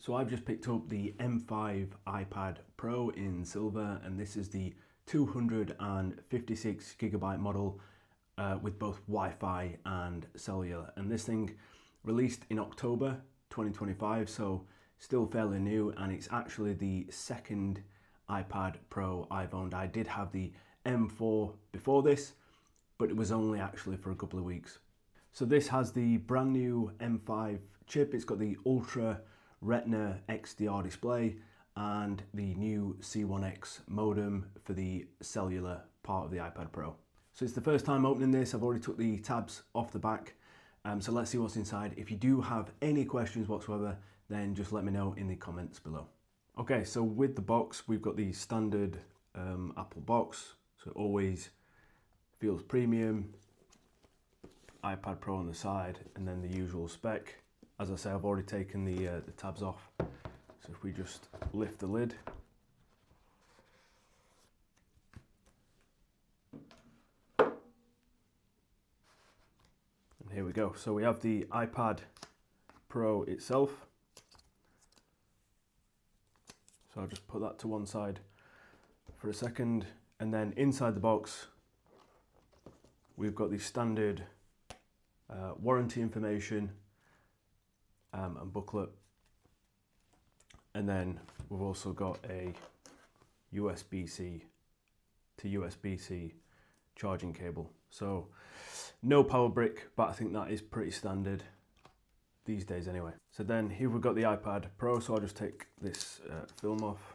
So I've just picked up the M5 iPad Pro in silver, and this is the 256GB model with both Wi-Fi and cellular. And this thing released in October 2025, so still fairly new, and it's actually the second iPad Pro I've owned. I did have the M4 before this, but it was only actually for a couple of weeks. So this has the brand new M5 chip. It's got the Ultra Retina XDR display and the new C1X modem for the cellular part of the iPad Pro. So it's the first time opening this. I've already took the tabs off the back. So let's see what's inside. If you do have any questions whatsoever, then just let me know in the comments below. Okay, so with the box, we've got the standard Apple box. So it always feels premium. iPad Pro on the side, and then the usual spec. As I say, I've already taken the tabs off. So if we just lift the lid, and here we go. So we have the iPad Pro itself. So I'll just put that to one side for a second, and then inside the box we've got the standard warranty information and booklet, and then we've also got a USB-C to USB-C charging cable. So no power brick, but I think that is pretty standard these days anyway. So then here we've got the iPad Pro, so I'll just take this film off.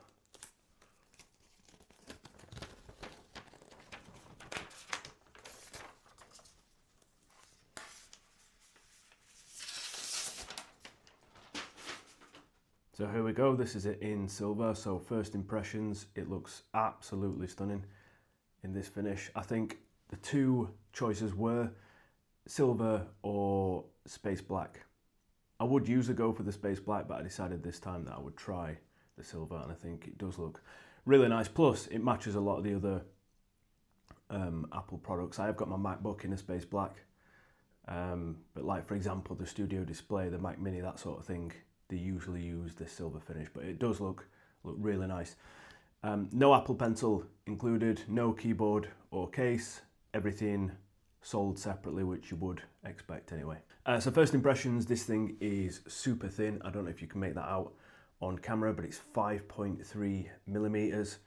So here we go, this is it in silver. So first impressions, it looks absolutely stunning in this finish. I think the two choices were silver or space black. I would usually go for the space black, but I decided this time that I would try the silver, and I think it does look really nice. Plus, it matches a lot of the other Apple products. I have got my MacBook in a space black, but like for example, the Studio Display, the Mac Mini, that sort of thing, they usually use this silver finish, but it does look really nice. No Apple Pencil included, no keyboard or case, everything sold separately, which you would expect anyway. So first impressions, this thing is super thin. I don't know if you can make that out on camera, but it's 5.3 millimeters,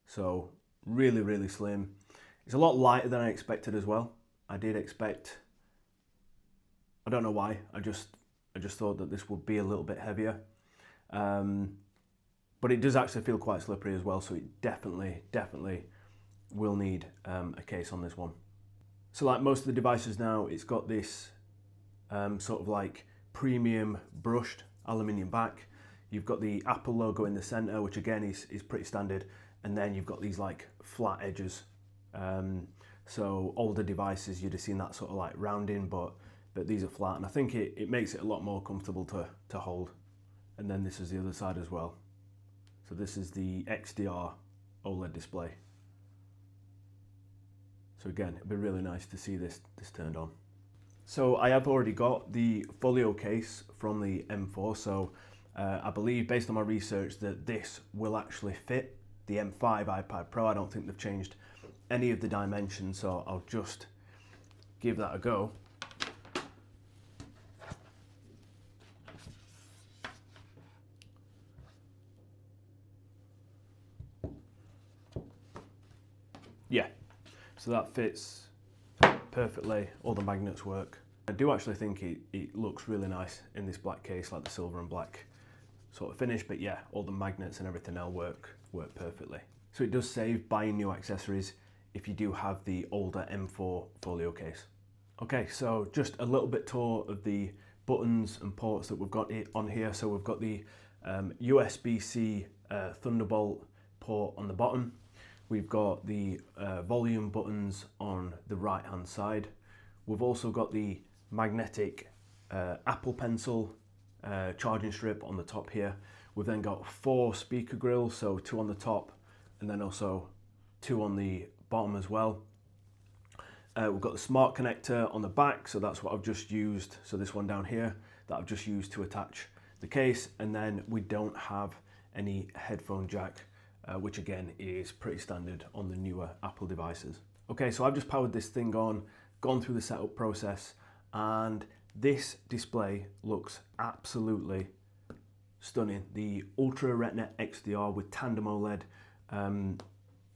so really slim. It's a lot lighter than I expected as well. I did expect, I don't know why, I just thought that this would be a little bit heavier, but it does actually feel quite slippery as well, so it definitely will need a case on this one. So like most of the devices now, it's got this sort of like premium brushed aluminium back. You've got the Apple logo in the center, which again is pretty standard, and then you've got these like flat edges. So older devices, you'd have seen that sort of like rounding, but these are flat, and I think it makes it a lot more comfortable to hold. And then this is the other side as well. So this is the XDR OLED display. So again, it'd be really nice to see this turned on. So I have already got the folio case from the M4, so I believe based on my research that this will actually fit the M5 iPad Pro. I don't think they've changed any of the dimensions, so I'll just give that a go. Yeah, so that fits perfectly, all the magnets work. I do actually think it looks really nice in this black case, like the silver and black sort of finish, but yeah, all the magnets and everything else work perfectly. So it does save buying new accessories if you do have the older M4 folio case. Okay, so just a little bit tour of the buttons and ports that we've got on here. So we've got the USB-C Thunderbolt port on the bottom. We've got the volume buttons on the right hand side. We've also got the magnetic Apple Pencil charging strip on the top here. We've then got 4 speaker grills, so 2 on the top and then also 2 on the bottom as well. We've got the smart connector on the back, so that's what I've just used. So this one down here that I've just used to attach the case, and then we don't have any headphone jack, which again is pretty standard on the newer Apple devices. Okay, so I've just powered this thing on, gone through the setup process, and this display looks absolutely stunning. The Ultra Retina XDR with tandem OLED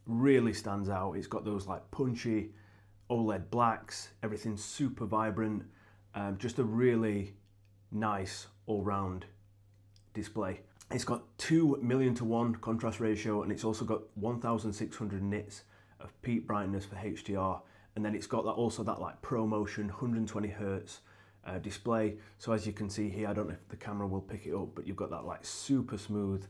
really stands out. It's got those like punchy OLED blacks, everything's super vibrant, just a really nice all-round display. It's got 2,000,000:1 contrast ratio, and it's also got 1600 nits of peak brightness for HDR, and then it's got that like ProMotion 120 Hertz display. So as you can see here, I don't know if the camera will pick it up, but you've got that like super smooth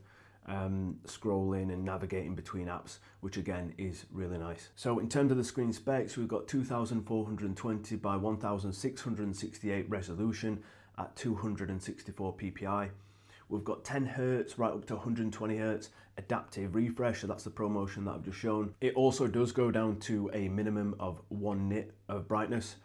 scrolling and navigating between apps, which again is really nice. So in terms of the screen specs, we've got 2420 by 1668 resolution at 264 ppi. We've got 10 Hertz right up to 120 Hertz adaptive refresh, so that's the ProMotion that I've just shown. It also does go down to a minimum of 1 nit of brightness,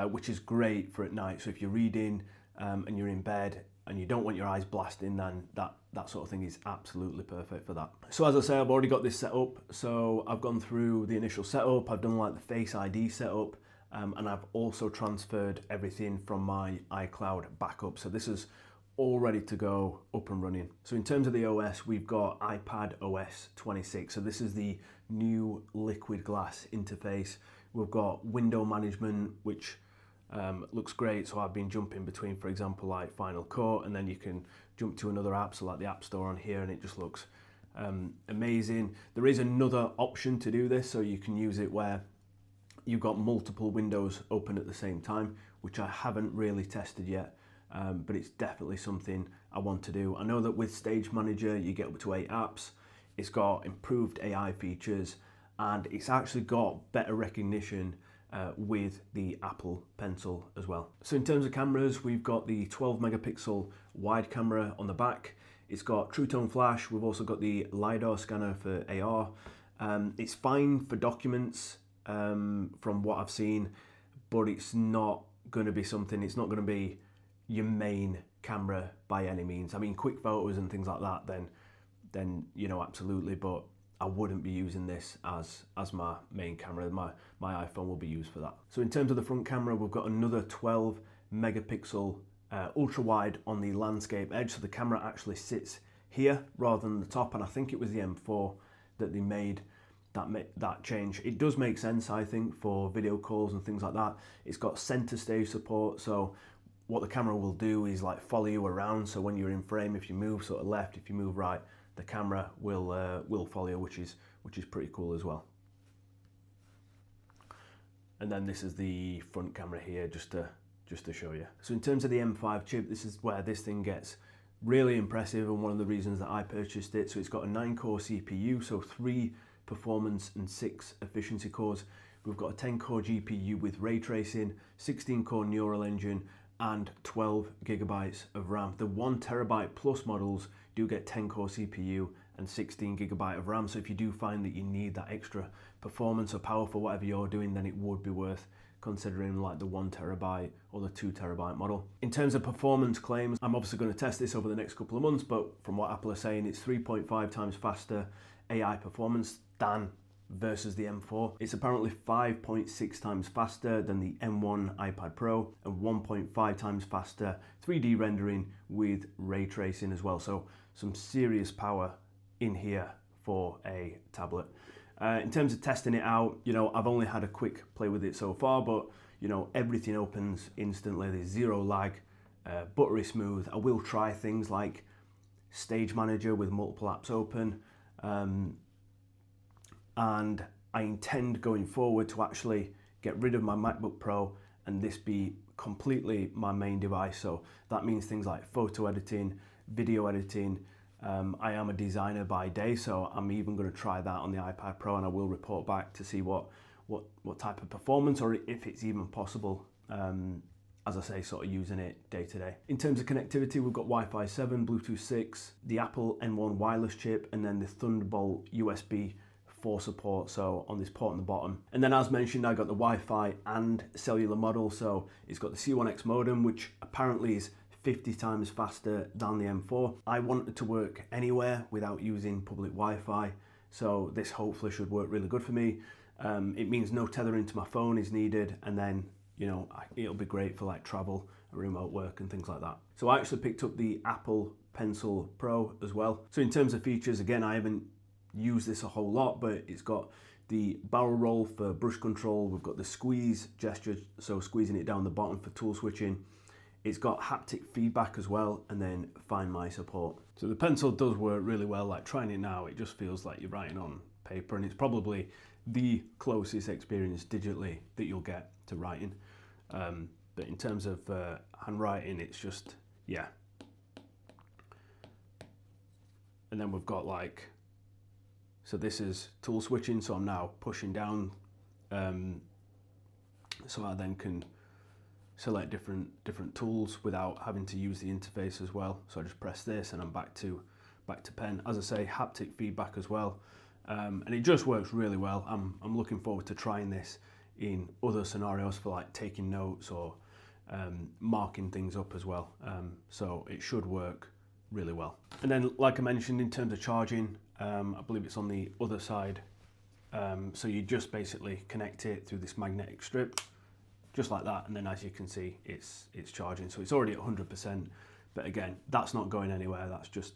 which is great for at night. So if you're reading and you're in bed and you don't want your eyes blasting, then that sort of thing is absolutely perfect for that. So as I say, I've already got this set up. So I've gone through the initial setup, I've done like the Face ID setup, and I've also transferred everything from my iCloud backup. So this is all ready to go, up and running. So in terms of the OS, we've got iPadOS 26. So this is the new liquid glass interface. We've got window management, which looks great. So I've been jumping between, for example, like Final Cut, and then you can jump to another app, so like the App Store on here, and it just looks amazing. There is another option to do this, so you can use it where you've got multiple windows open at the same time, which I haven't really tested yet. But it's definitely something I want to do. I know that with Stage Manager, you get up to 8 apps. It's got improved AI features, and it's actually got better recognition with the Apple Pencil as well. So in terms of cameras, we've got the 12 megapixel wide camera on the back. It's got True Tone Flash. We've also got the LiDAR scanner for AR. It's fine for documents from what I've seen, but it's not going to be something, it's not going to be your main camera by any means. I mean, quick photos and things like that, then you know, absolutely, but I wouldn't be using this as my main camera. My iPhone will be used for that. So in terms of the front camera, we've got another 12 megapixel ultra wide on the landscape edge, so the camera actually sits here rather than the top, and I think it was the M4 that they made that change. It does make sense, I think, for video calls and things like that. It's got center stage support, so what the camera will do is like follow you around. So when you're in frame, if you move sort of left, if you move right, the camera will follow you, which is pretty cool as well. And then this is the front camera here, just to show you. So in terms of the M5 chip, this is where this thing gets really impressive, and one of the reasons that I purchased it. So it's got a 9-core CPU, so 3 performance and 6 efficiency cores. We've got a 10-core GPU with ray tracing, 16-core neural engine, and 12 gigabytes of RAM. The 1 terabyte plus models do get 10-core CPU and 16 gigabyte of RAM. So if you do find that you need that extra performance or power for whatever you're doing, then it would be worth considering like the 1 terabyte or the 2 terabyte model. In terms of performance claims, I'm obviously going to test this over the next couple of months, but from what Apple are saying, it's 3.5 times faster AI performance than versus the M4. It's apparently 5.6 times faster than the M1 iPad Pro and 1.5 times faster 3D rendering with ray tracing as well. So some serious power in here for a tablet. In terms of testing it out, you know, I've only had a quick play with it so far, but you know, everything opens instantly. There's zero lag, buttery smooth. I will try things like Stage Manager with multiple apps open. And I intend going forward to actually get rid of my MacBook Pro and this be completely my main device. So that means things like photo editing, video editing. I am a designer by day, so I'm even going to try that on the iPad Pro, and I will report back to see what type of performance, or if it's even possible, as I say, sort of using it day to day. In terms of connectivity, we've got Wi-Fi 7, Bluetooth 6, the Apple N1 wireless chip, and then the Thunderbolt USB 4 support, so on this port on the bottom. And then as mentioned, I got the Wi-Fi and cellular model, so it's got the C1X modem, which apparently is 50 times faster than the M4. I want it to work anywhere without using public Wi-Fi, so this hopefully should work really good for me. It means no tethering to my phone is needed, and then, you know, it'll be great for like travel, remote work and things like that. So I actually picked up the Apple Pencil Pro as well. So in terms of features, again, I haven't used this a whole lot, but it's got the barrel roll for brush control. We've got the squeeze gesture, so squeezing it down the bottom for tool switching. It's got haptic feedback as well, and then Find My support. So the pencil does work really well. Like trying it now, it just feels like you're writing on paper, and it's probably the closest experience digitally that you'll get to writing. But in terms of handwriting, it's just, yeah. And then we've got like, so this is tool switching, so I'm now pushing down, so I then can select different tools without having to use the interface as well. So I just press this and I'm back to pen. As I say, haptic feedback as well, and it just works really well. I'm looking forward to trying this in other scenarios for like taking notes or marking things up as well. So it should work really well. And then, like I mentioned, in terms of charging, I believe it's on the other side. So you just basically connect it through this magnetic strip, just like that, and then as you can see, it's charging. So it's already at 100%, but again, that's not going anywhere. That's just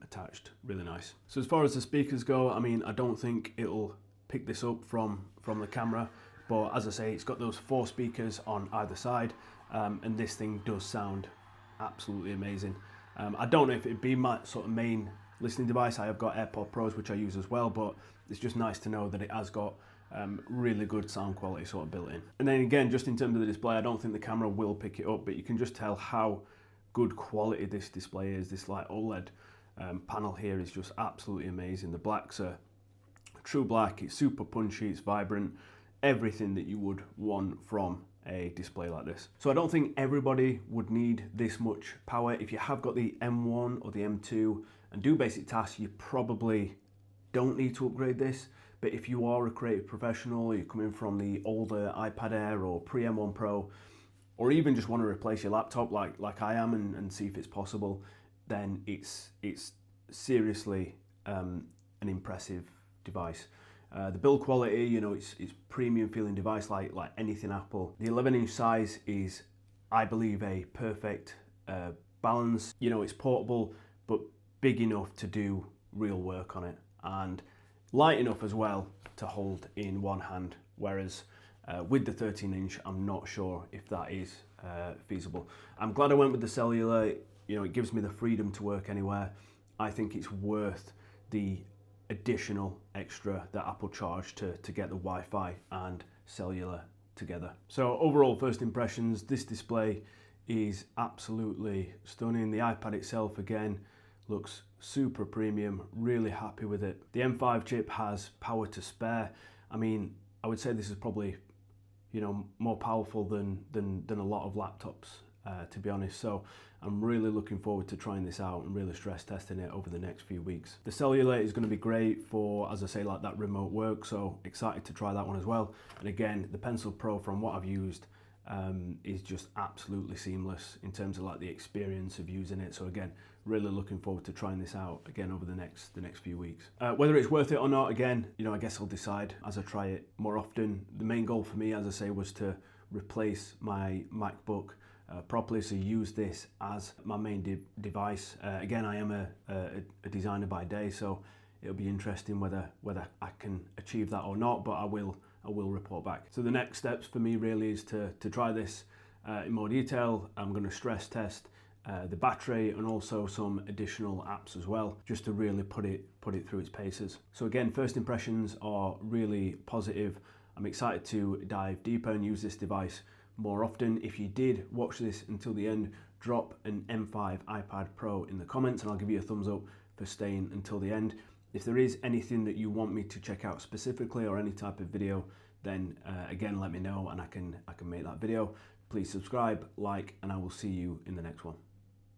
attached. Really nice. So as far as the speakers go, I mean, I don't think it'll pick this up from the camera, but as I say, it's got those 4 speakers on either side, and this thing does sound absolutely amazing. I don't know if it'd be my sort of main listening device. I have got AirPods Pros, which I use as well, but it's just nice to know that it has got really good sound quality sort of built in. And then again, just in terms of the display, I don't think the camera will pick it up, but you can just tell how good quality this display is. This like OLED panel here is just absolutely amazing. The blacks are true black, it's super punchy, it's vibrant, everything that you would want from a display like this. So I don't think everybody would need this much power. If you have got the M1 or the M2 and do basic tasks, you probably don't need to upgrade this. But if you are a creative professional, you're coming from the older iPad Air or pre-M1 Pro, or even just want to replace your laptop like I am and see if it's possible, then it's seriously an impressive device. The build quality, you know, it's premium feeling device like anything Apple. The 11-inch size is, I believe, a perfect balance. You know, it's portable, but big enough to do real work on it, and light enough as well to hold in one hand, whereas with the 13-inch, I'm not sure if that is feasible. I'm glad I went with the cellular. You know, it gives me the freedom to work anywhere. I think it's worth the additional extra that Apple charged to get the Wi-Fi and cellular together. So overall, first impressions, this display is absolutely stunning. The iPad itself, again, looks super premium, really happy with it. The M5 chip has power to spare. I mean, I would say this is probably, you know, more powerful than a lot of laptops, to be honest. So I'm really looking forward to trying this out and really stress testing it over the next few weeks. The cellular is going to be great for, as I say, like that remote work, so excited to try that one as well. And again, the Pencil Pro, from what I've used, is just absolutely seamless in terms of like the experience of using it. So again, really looking forward to trying this out again over the next few weeks. Whether it's worth it or not, again, you know, I guess I'll decide as I try it more often. The main goal for me, as I say, was to replace my MacBook properly, so use this as my main device. Again, I am a designer by day, so it'll be interesting whether I can achieve that or not, but I will report back. So the next steps for me really is to try this in more detail. I'm going to stress test the battery and also some additional apps as well, just to really put it through its paces. So again, first impressions are really positive. I'm excited to dive deeper and use this device more often. If you did watch this until the end, drop an M5 iPad Pro in the comments and I'll give you a thumbs up for staying until the end. If there is anything that you want me to check out specifically or any type of video, then again, let me know and I can make that video. Please subscribe, like, and I will see you in the next one.